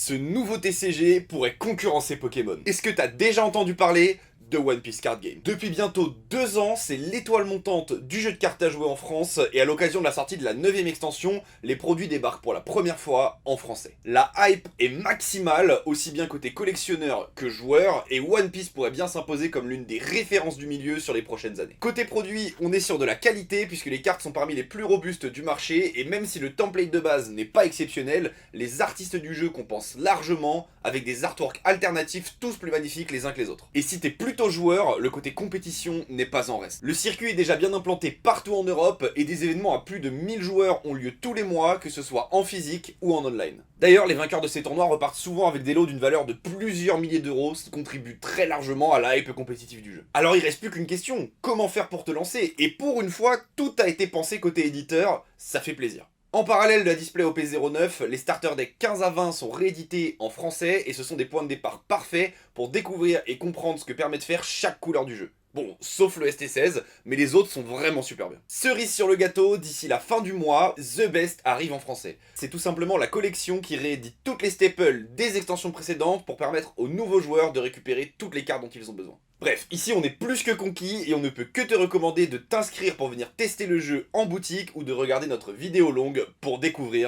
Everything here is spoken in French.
Ce nouveau TCG pourrait concurrencer Pokémon. Est-ce que t'as déjà entendu parler de One Piece Card Game? Depuis bientôt 2 ans, c'est l'étoile montante du jeu de cartes à jouer en France, et à l'occasion de la sortie de la 9ème extension, les produits débarquent pour la première fois en français. La hype est maximale, aussi bien côté collectionneur que joueur, et One Piece pourrait bien s'imposer comme l'une des références du milieu sur les prochaines années. Côté produit, on est sur de la qualité, puisque les cartes sont parmi les plus robustes du marché, et même si le template de base n'est pas exceptionnel, les artistes du jeu compensent largement, avec des artworks alternatifs tous plus magnifiques les uns que les autres. Et si t'es plutôt joueur, le côté compétition n'est pas en reste. Le circuit est déjà bien implanté partout en Europe, et des événements à plus de 1000 joueurs ont lieu tous les mois, que ce soit en physique ou en online. D'ailleurs, les vainqueurs de ces tournois repartent souvent avec des lots d'une valeur de plusieurs milliers d'euros, ce qui contribue très largement à la hype compétitive du jeu. Alors il reste plus qu'une question, comment faire pour te lancer? Et pour une fois, tout a été pensé côté éditeur, ça fait plaisir. En parallèle de la display OP09, les starter decks 15 à 20 sont réédités en français et ce sont des points de départ parfaits pour découvrir et comprendre ce que permet de faire chaque couleur du jeu. Bon, sauf le ST16, mais les autres sont vraiment super bien. Cerise sur le gâteau, d'ici la fin du mois, The Best arrive en français. C'est tout simplement la collection qui réédite toutes les staples des extensions précédentes pour permettre aux nouveaux joueurs de récupérer toutes les cartes dont ils ont besoin. Bref, ici on est plus que conquis et on ne peut que te recommander de t'inscrire pour venir tester le jeu en boutique ou de regarder notre vidéo longue pour découvrir